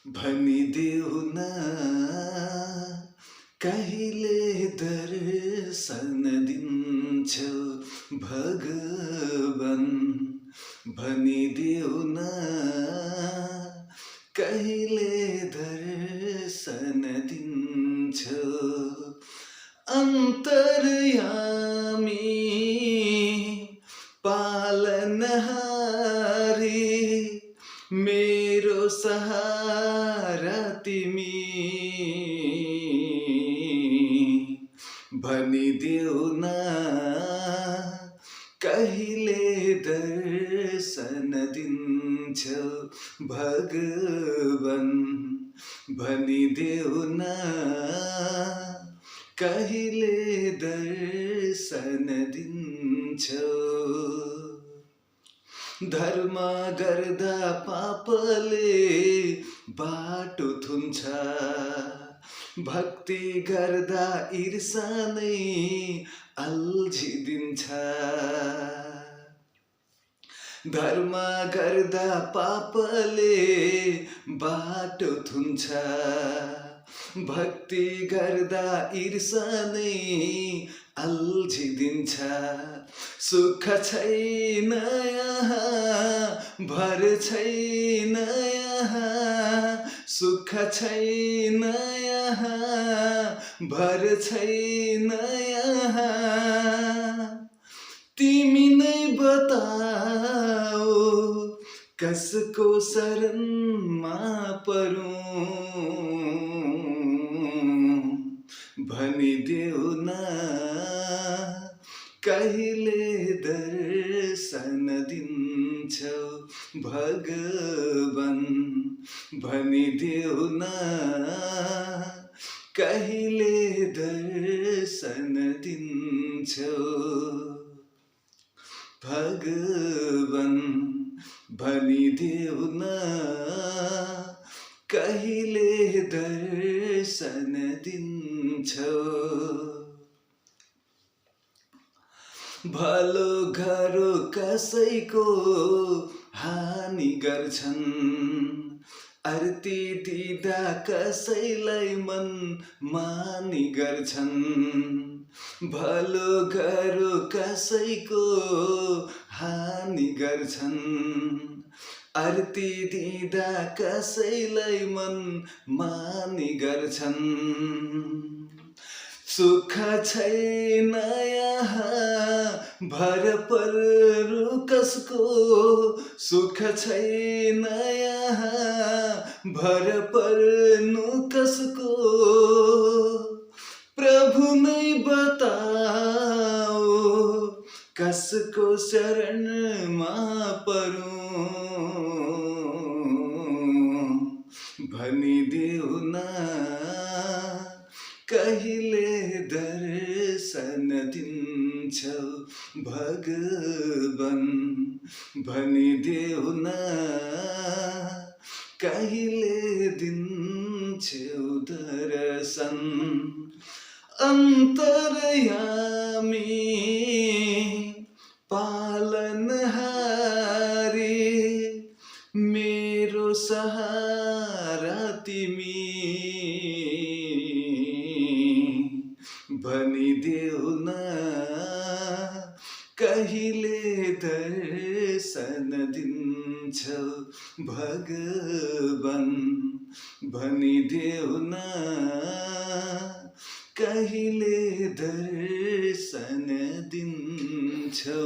भनिदेऊ न कहिले दर्शन दिन्छौ भगवान। भनिदेऊ न कहिले दर्शन दिन्छौ अन्तर्यामी पालनहारी मेरो सहारा तिमी। भनिदेऊ न कहिले दर्शन दिन्छौ भगवान। भनिदेऊ न कहिले दर्शन दिन्छौ। धर्म गर्दा पापले बाटो थुन्छ, भक्ति गर्दा ईर्षा नै अल्झिदिन्छ। धर्म गर्दा पापले बाटो थुन्छ, भक्ति गर्दा ईर्षा नै अल्झिदिन्छ। सुख छैन यहाँ भर छैन यहाँ, सुख छैन यहाँ भर छैन यहाँ। तिमी नै बताओ कसको शरणमा परौं। भनिदेऊ न कहिले दर्शन दिन्छौ भगवान। भनिदेऊ न कहिले दर्शन दिन्छौ भगवान। भनिदेऊ न कहिले दर्शन दिन्छौ। भलो गरो कसैको हानि गर्छन्, आरती दिँदा कसैलाई मन मानी गर्छन्। भलो गरो कसैको हानि गर्छन्, आरती दिँदा कसैलाई मन मानी गर्छन्। सुख छैन यहाँ भर पर्नु कसको, सुख छैन यहाँ भर पर्नु कसको। प्रभु नै बताओ कसको शरणमा परौं। भनिदेऊ न कहिले दर्शन दिन्छौ भगवान। भनिदेऊ न कहिले दिन्छौ दर्शन अन्तर्यामी पालनहारी मेरो सहारा तिमी। भनिदेऊ न कहिले दर्शन दिन्छौ भगवान। भनिदेऊ न कहिले दर्शन दिन्छौ।